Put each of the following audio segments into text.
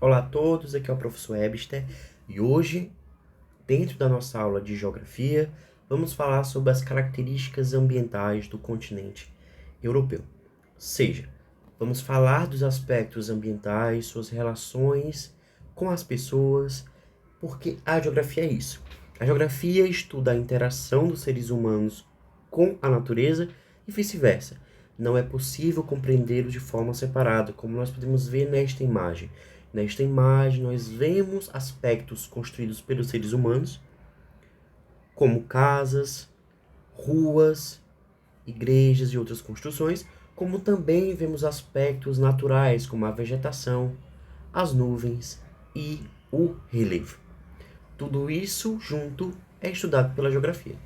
Olá a todos, aqui é o professor Ebster e hoje, dentro da nossa aula de Geografia, vamos falar sobre as características ambientais do continente europeu. Ou seja, vamos falar dos aspectos ambientais, suas relações com as pessoas, porque a geografia é isso. A geografia estuda a interação dos seres humanos com a natureza e vice-versa. Não é possível compreendê-lo de forma separada, como nós podemos ver nesta imagem. Nesta imagem, nós vemos aspectos construídos pelos seres humanos, como casas, ruas, igrejas e outras construções, como também vemos aspectos naturais, como a vegetação, as nuvens e o relevo. Tudo isso junto é estudado pela geografia.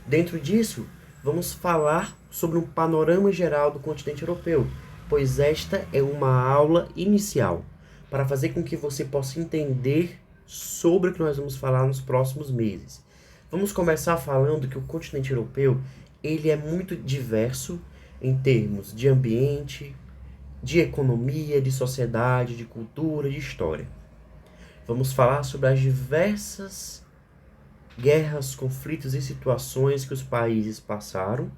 Dentro disso, vamos falar sobre um panorama geral do continente europeu, pois esta é uma aula inicial para fazer com que você possa entender sobre o que nós vamos falar nos próximos meses. Vamos começar falando que o continente europeu ele é muito diverso em termos de ambiente, de economia, de sociedade, de cultura, de história. Vamos falar sobre as diversas guerras, conflitos e situações que os países passaram,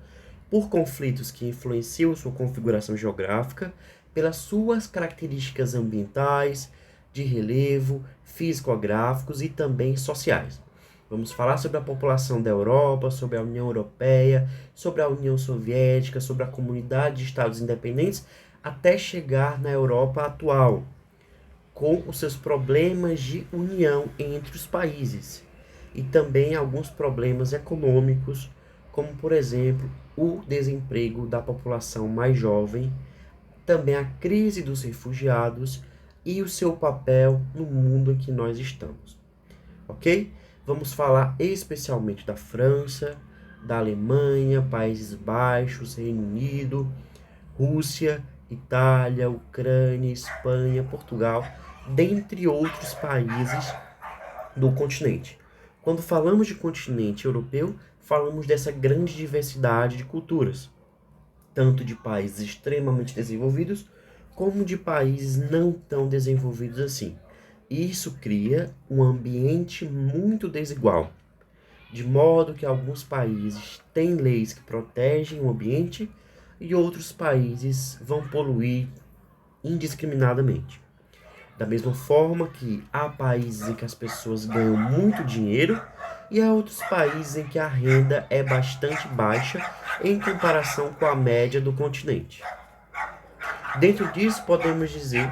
por conflitos que influenciam sua configuração geográfica, pelas suas características ambientais, de relevo, físico-gráficos e também sociais. Vamos falar sobre a população da Europa, sobre a União Europeia, sobre a União Soviética, sobre a comunidade de Estados independentes, até chegar na Europa atual, com os seus problemas de união entre os países e também alguns problemas econômicos, como por exemplo o desemprego da população mais jovem, também a crise dos refugiados e o seu papel no mundo em que nós estamos. Ok? Vamos falar especialmente da França, da Alemanha, Países Baixos, Reino Unido, Rússia, Itália, Ucrânia, Espanha, Portugal, dentre outros países do continente. Quando falamos de continente europeu, falamos dessa grande diversidade de culturas, tanto de países extremamente desenvolvidos, como de países não tão desenvolvidos assim. Isso cria um ambiente muito desigual, de modo que alguns países têm leis que protegem o ambiente e outros países vão poluir indiscriminadamente. Da mesma forma que há países em que as pessoas ganham muito dinheiro e há outros países em que a renda é bastante baixa em comparação com a média do continente. Dentro disso, podemos dizer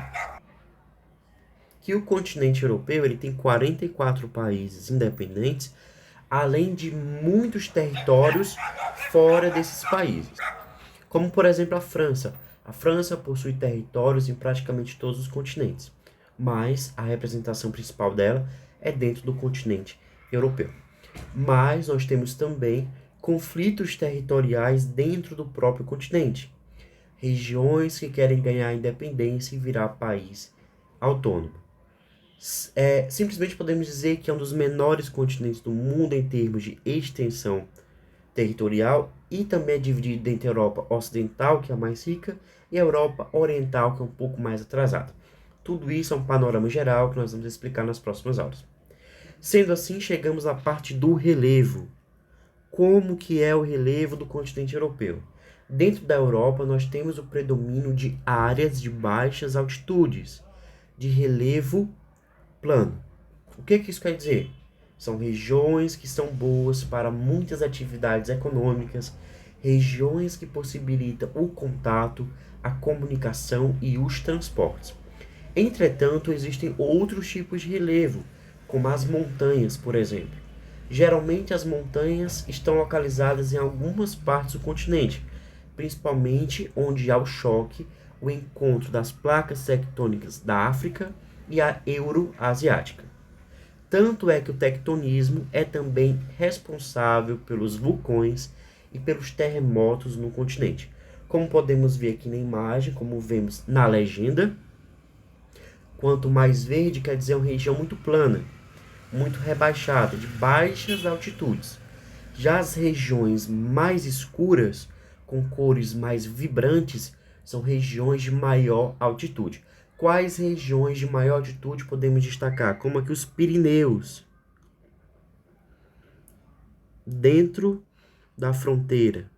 que o continente europeu ele tem 44 países independentes, além de muitos territórios fora desses países. Como, por exemplo, a França. A França possui territórios em praticamente todos os continentes, mas a representação principal dela é dentro do continente europeu. Mas nós temos também conflitos territoriais dentro do próprio continente. Regiões que querem ganhar independência e virar país autônomo. Simplesmente podemos dizer que é um dos menores continentes do mundo em termos de extensão territorial e também é dividido entre a Europa Ocidental, que é a mais rica, e a Europa Oriental, que é um pouco mais atrasada. Tudo isso é um panorama geral que nós vamos explicar nas próximas aulas. Sendo assim, chegamos à parte do relevo. Como que é o relevo do continente europeu? Dentro da Europa, nós temos o predomínio de áreas de baixas altitudes, de relevo plano. O que isso quer dizer? São regiões que são boas para muitas atividades econômicas, regiões que possibilitam o contato, a comunicação e os transportes. Entretanto, existem outros tipos de relevo, como as montanhas, por exemplo. Geralmente, as montanhas estão localizadas em algumas partes do continente, principalmente onde há o choque, o encontro das placas tectônicas da África e a euroasiática. Tanto é que o tectonismo é também responsável pelos vulcões e pelos terremotos no continente. Como podemos ver aqui na imagem, como vemos na legenda, quanto mais verde quer dizer uma região muito plana, muito rebaixada, de baixas altitudes. Já as regiões mais escuras, com cores mais vibrantes, são regiões de maior altitude. Quais regiões de maior altitude podemos destacar? Como aqui os Pirineus, dentro da fronteira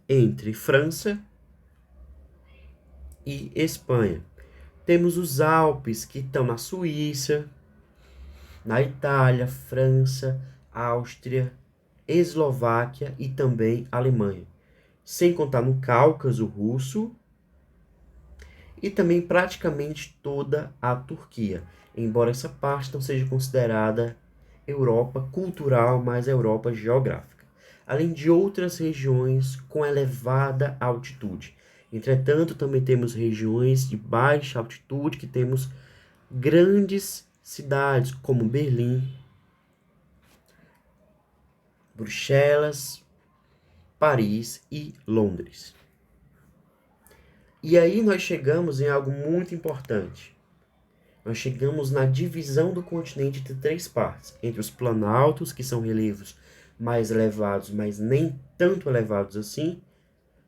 entre França e Espanha. Temos os Alpes, que estão na Suíça, na Itália, França, Áustria, Eslováquia e também Alemanha. Sem contar no Cáucaso russo e também praticamente toda a Turquia, embora essa parte não seja considerada Europa cultural, mas Europa geográfica, além de outras regiões com elevada altitude. Entretanto, também temos regiões de baixa altitude, que temos grandes cidades como Berlim, Bruxelas, Paris e Londres. E aí nós chegamos em algo muito importante. Nós chegamos na divisão do continente entre três partes, entre os planaltos, que são relevos mais elevados, mas nem tanto elevados assim.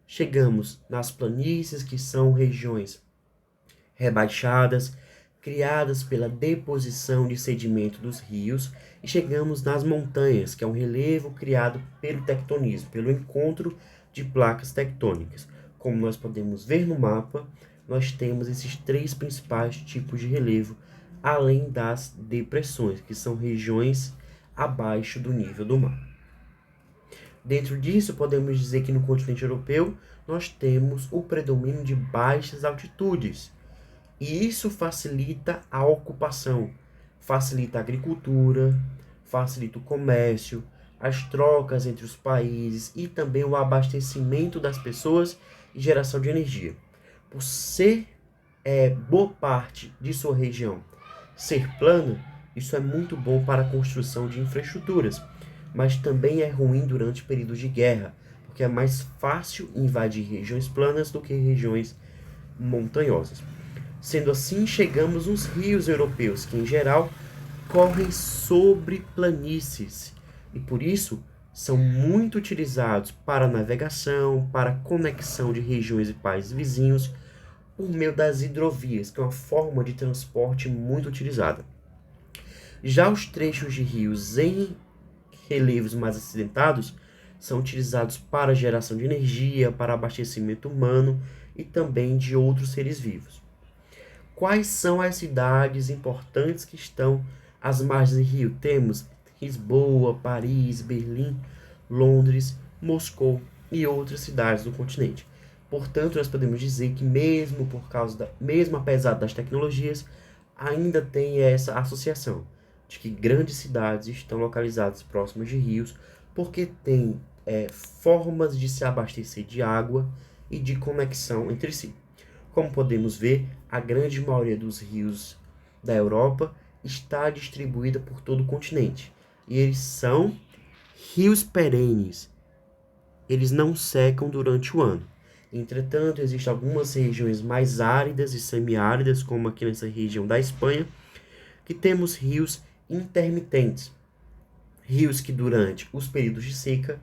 Chegamos nas planícies, que são regiões rebaixadas, criadas pela deposição de sedimento dos rios, e chegamos nas montanhas, que é um relevo criado pelo tectonismo, pelo encontro de placas tectônicas. Como nós podemos ver no mapa, nós temos esses três principais tipos de relevo, além das depressões, que são regiões abaixo do nível do mar. Dentro disso, podemos dizer que no continente europeu nós temos o predomínio de baixas altitudes, e isso facilita a ocupação, facilita a agricultura, facilita o comércio, as trocas entre os países e também o abastecimento das pessoas e geração de energia. Por ser boa parte de sua região ser plana, isso é muito bom para a construção de infraestruturas, mas também é ruim durante períodos de guerra, porque é mais fácil invadir regiões planas do que regiões montanhosas. Sendo assim, chegamos nos rios europeus, que em geral correm sobre planícies e por isso são muito utilizados para navegação, para conexão de regiões e países vizinhos, por meio das hidrovias, que é uma forma de transporte muito utilizada. Já os trechos de rios em relevos mais acidentados são utilizados para geração de energia, para abastecimento humano e também de outros seres vivos. Quais são as cidades importantes que estão às margens do rio? Temos Lisboa, Paris, Berlim, Londres, Moscou e outras cidades do continente. Portanto, nós podemos dizer que mesmo apesar das tecnologias, ainda tem essa associação de que grandes cidades estão localizadas próximas de rios, porque tem formas de se abastecer de água e de conexão entre si. Como podemos ver, a grande maioria dos rios da Europa está distribuída por todo o continente. E eles são rios perenes. Eles não secam durante o ano. Entretanto, existem algumas regiões mais áridas e semiáridas, como aqui nessa região da Espanha, que temos rios intermitentes. Rios que durante os períodos de seca,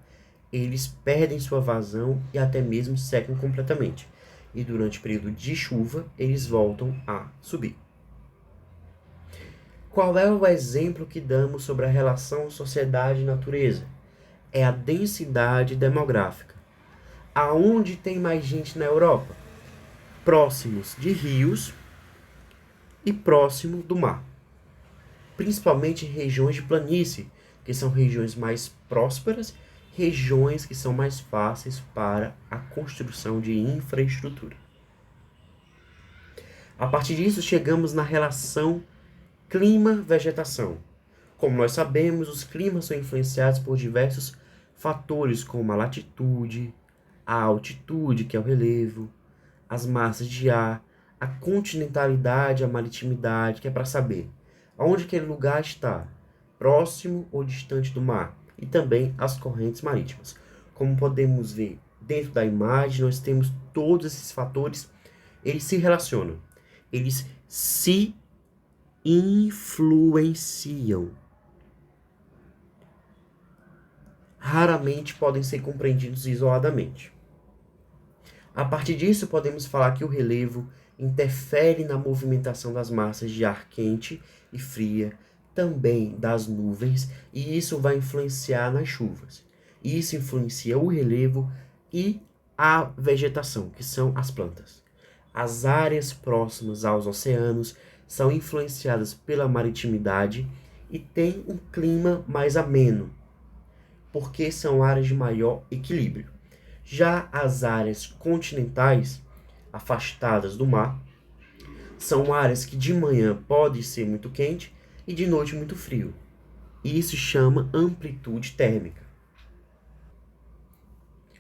eles perdem sua vazão e até mesmo secam completamente. E durante o período de chuva, eles voltam a subir. Qual é o exemplo que damos sobre a relação sociedade e natureza? É a densidade demográfica. Aonde tem mais gente na Europa? Próximos de rios e próximo do mar. Principalmente em regiões de planície, que são regiões mais prósperas, regiões que são mais fáceis para a construção de infraestrutura. A partir disso, chegamos na relação clima-vegetação. Como nós sabemos, os climas são influenciados por diversos fatores, como a latitude, a altitude, que é o relevo, as massas de ar, a continentalidade, a maritimidade, que é para saber onde aquele lugar está, próximo ou distante do mar, e também as correntes marítimas. Como podemos ver dentro da imagem, nós temos todos esses fatores, eles se relacionam, eles se influenciam. Raramente podem ser compreendidos isoladamente. A partir disso, podemos falar que o relevo interfere na movimentação das massas de ar quente e fria, também das nuvens, e isso vai influenciar nas chuvas. Isso influencia o relevo e a vegetação, que são as plantas. As áreas próximas aos oceanos são influenciadas pela maritimidade e têm um clima mais ameno, porque são áreas de maior equilíbrio. Já as áreas continentais, afastadas do mar, são áreas que de manhã pode ser muito quente e de noite muito frio. Isso chama amplitude térmica.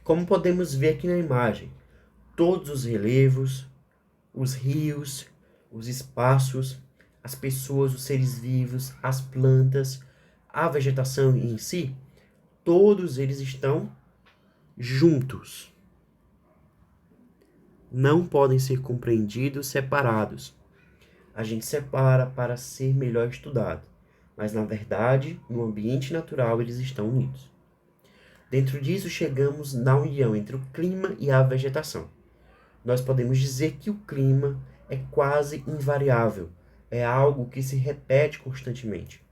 Como podemos ver aqui na imagem, todos os relevos, os rios, os espaços, as pessoas, os seres vivos, as plantas, a vegetação em si, todos eles estão juntos. Não podem ser compreendidos separados. A gente separa para ser melhor estudado, mas na verdade, no ambiente natural, eles estão unidos. Dentro disso, chegamos na união entre o clima e a vegetação. Nós podemos dizer que o clima é quase invariável, é algo que se repete constantemente.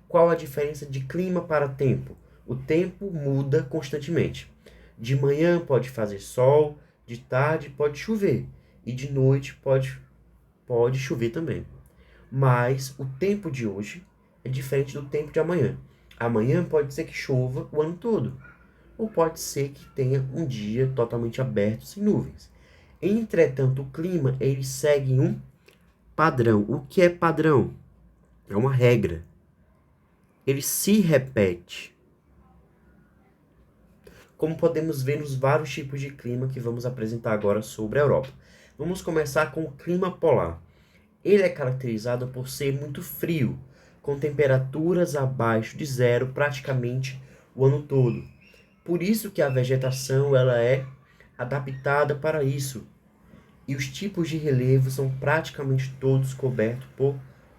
Qual a diferença de clima para tempo? O tempo muda constantemente. De manhã pode fazer sol, de tarde pode chover e de noite pode chover também. Mas o tempo de hoje é diferente do tempo de amanhã. Amanhã pode ser que chova o ano todo, ou pode ser que tenha um dia totalmente aberto, sem nuvens. Entretanto, o clima ele segue um padrão. O que é padrão? É uma regra. Ele se repete. Como podemos ver nos vários tipos de clima que vamos apresentar agora sobre a Europa. Vamos começar com o clima polar. Ele é caracterizado por ser muito frio, com temperaturas abaixo de zero praticamente o ano todo. Por isso que a vegetação ela é adaptada para isso. E os tipos de relevo são praticamente todos cobertos por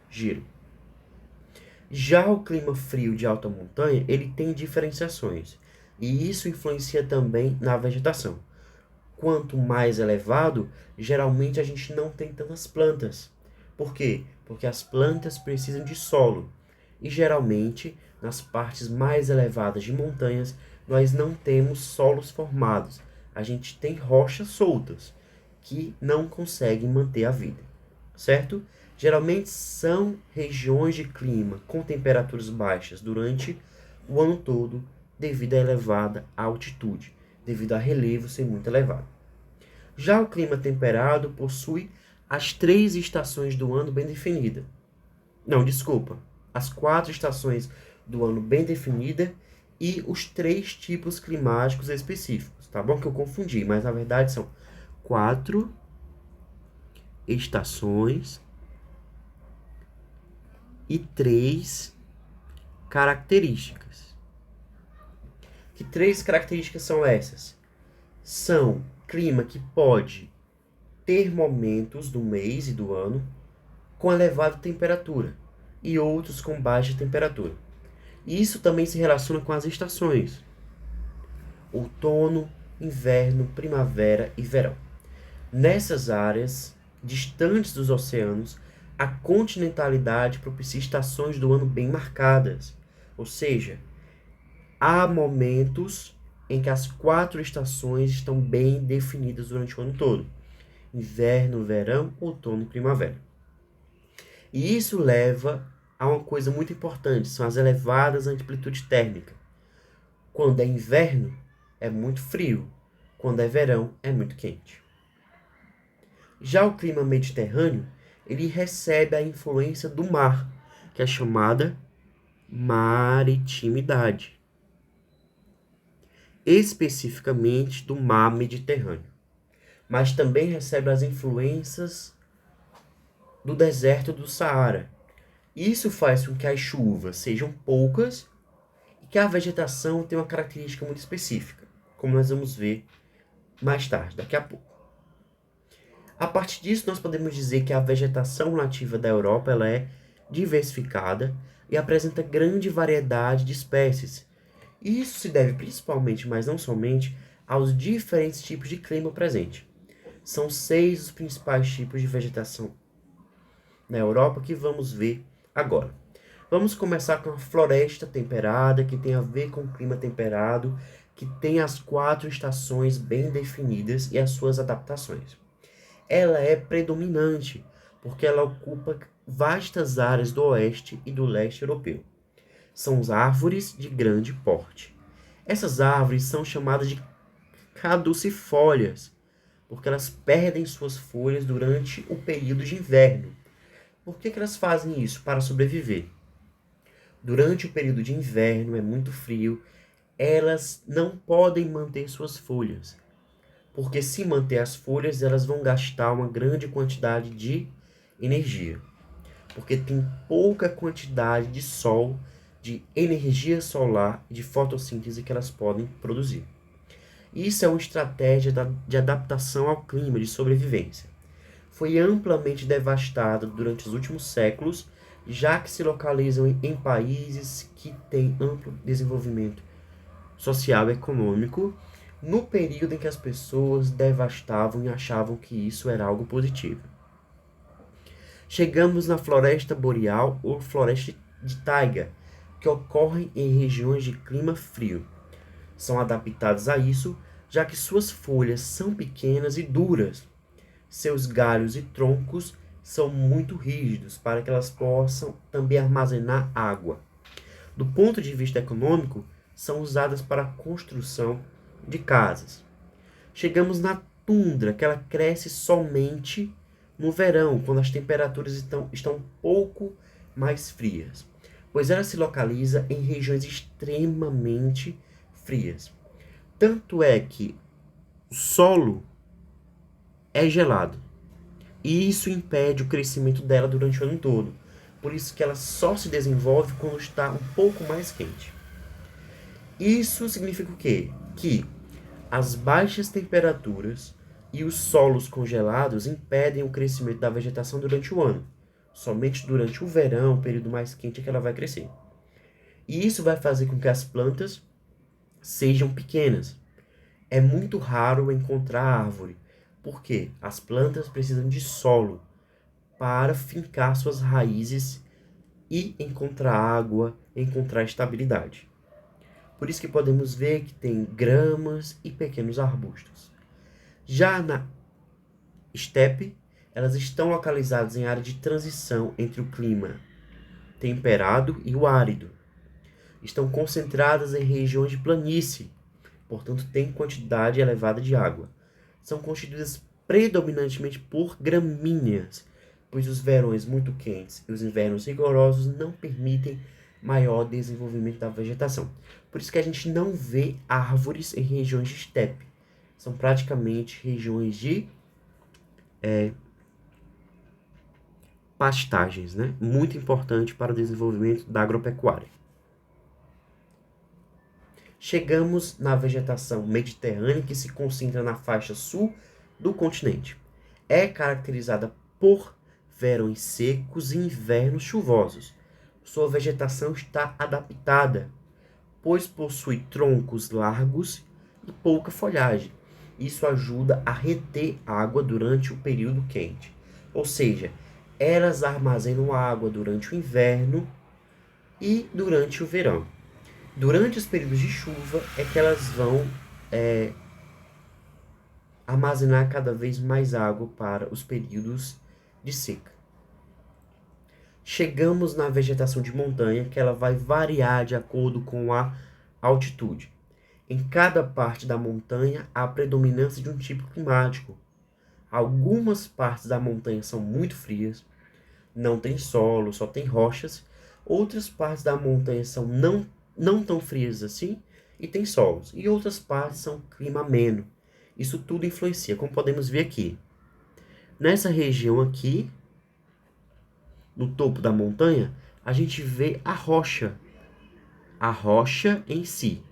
gelo. Já o clima frio de alta montanha, ele tem diferenciações, e isso influencia também na vegetação. Quanto mais elevado, geralmente a gente não tem tantas plantas. Por quê? Porque as plantas precisam de solo, e geralmente, nas partes mais elevadas de montanhas, nós não temos solos formados. A gente tem rochas soltas, que não conseguem manter a vida, certo? Geralmente são regiões de clima com temperaturas baixas durante o ano todo, devido à elevada altitude, devido a relevo ser muito elevado. Já o clima temperado possui as 3 estações do ano bem definidas. Não, desculpa, as 4 estações do ano bem definidas e os 3 tipos climáticos específicos. Tá bom que eu confundi, mas na verdade são 4 estações e 3 características. Que 3 características são essas? São clima que pode ter momentos do mês e do ano com elevada temperatura e outros com baixa temperatura. Isso também se relaciona com as estações: outono, inverno, primavera e verão. Nessas áreas distantes dos oceanos, a continentalidade propicia estações do ano bem marcadas, ou seja, há momentos em que as 4 estações estão bem definidas durante o ano todo: inverno, verão, outono e primavera. E isso leva a uma coisa muito importante, são as elevadas amplitudes térmicas. Quando é inverno, é muito frio. Quando é verão, é muito quente. Já o clima mediterrâneo, ele recebe a influência do mar, que é chamada maritimidade, especificamente do mar Mediterrâneo, mas também recebe as influências do deserto do Saara. Isso faz com que as chuvas sejam poucas e que a vegetação tenha uma característica muito específica, como nós vamos ver mais tarde, daqui a pouco. A partir disso, nós podemos dizer que a vegetação nativa da Europa ela é diversificada e apresenta grande variedade de espécies. E isso se deve principalmente, mas não somente, aos diferentes tipos de clima presente. São 6 os principais tipos de vegetação na Europa que vamos ver agora. Vamos começar com a floresta temperada, que tem a ver com o clima temperado, que tem as 4 estações bem definidas e as suas adaptações. Ela é predominante, porque ela ocupa vastas áreas do oeste e do leste europeu. São as árvores de grande porte. Essas árvores são chamadas de caducifólias, porque elas perdem suas folhas durante o período de inverno. Por que elas fazem isso? Para sobreviver. Durante o período de inverno, é muito frio, elas não podem manter suas folhas. Porque se manter as folhas, elas vão gastar uma grande quantidade de energia. Porque tem pouca quantidade de sol, de energia solar e de fotossíntese que elas podem produzir. Isso é uma estratégia de adaptação ao clima, de sobrevivência. Foi amplamente devastada durante os últimos séculos, já que se localizam em países que têm amplo desenvolvimento social e econômico, no período em que as pessoas devastavam e achavam que isso era algo positivo. Chegamos na floresta boreal ou floresta de taiga, que ocorrem em regiões de clima frio. São adaptadas a isso, já que suas folhas são pequenas e duras. Seus galhos e troncos são muito rígidos para que elas possam também armazenar água. Do ponto de vista econômico, são usadas para a construção de casas. Chegamos na tundra, que ela cresce somente no verão, quando as temperaturas estão um pouco mais frias, pois ela se localiza em regiões extremamente frias. Tanto é que o solo é gelado, e isso impede o crescimento dela durante o ano todo. Por isso que ela só se desenvolve quando está um pouco mais quente. Isso significa o quê? Que as baixas temperaturas e os solos congelados impedem o crescimento da vegetação durante o ano. Somente durante o verão, o período mais quente, é que ela vai crescer. E isso vai fazer com que as plantas sejam pequenas. É muito raro encontrar árvore, porque as plantas precisam de solo para fincar suas raízes e encontrar água, encontrar estabilidade. Por isso que podemos ver que tem gramas e pequenos arbustos. Já na estepe, elas estão localizadas em área de transição entre o clima temperado e o árido. Estão concentradas em regiões de planície, portanto têm quantidade elevada de água. São constituídas predominantemente por gramíneas, pois os verões muito quentes e os invernos rigorosos não permitem maior desenvolvimento da vegetação. Por isso que a gente não vê árvores em regiões de estepe. São praticamente regiões de pastagens, né? Muito importante para o desenvolvimento da agropecuária. Chegamos na vegetação mediterrânea, que se concentra na faixa sul do continente. É caracterizada por verões secos e invernos chuvosos. Sua vegetação está adaptada, pois possui troncos largos e pouca folhagem. Isso ajuda a reter água durante o período quente. Ou seja, elas armazenam água durante o inverno e durante o verão. Durante os períodos de chuva é que elas vão armazenar cada vez mais água para os períodos de seca. Chegamos na vegetação de montanha, que ela vai variar de acordo com a altitude. Em cada parte da montanha há a predominância de um tipo climático. Algumas partes da montanha são muito frias, não tem solo, só tem rochas. Outras partes da montanha são não tão frias assim e tem solos. E outras partes são clima ameno. Isso tudo influencia, como podemos ver aqui. Nessa região aqui, no topo da montanha, a gente vê a rocha em si.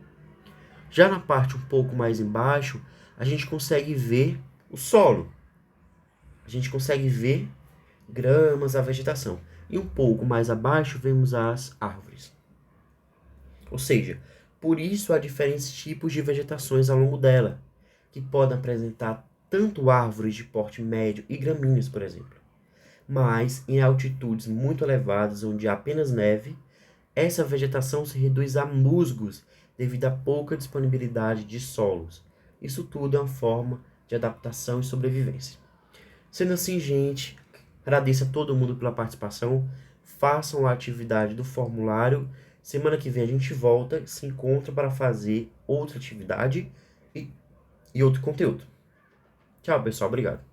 Já na parte um pouco mais embaixo, a gente consegue ver o solo. A gente consegue ver gramas, a vegetação. E um pouco mais abaixo, vemos as árvores. Ou seja, por isso há diferentes tipos de vegetações ao longo dela, que podem apresentar tanto árvores de porte médio e gramíneas, por exemplo. Mas em altitudes muito elevadas, onde há apenas neve, essa vegetação se reduz a musgos devido à pouca disponibilidade de solos. Isso tudo é uma forma de adaptação e sobrevivência. Sendo assim, gente, agradeço a todo mundo pela participação. Façam a atividade do formulário. Semana que vem a gente volta, se encontra para fazer outra atividade e outro conteúdo. Tchau, pessoal. Obrigado.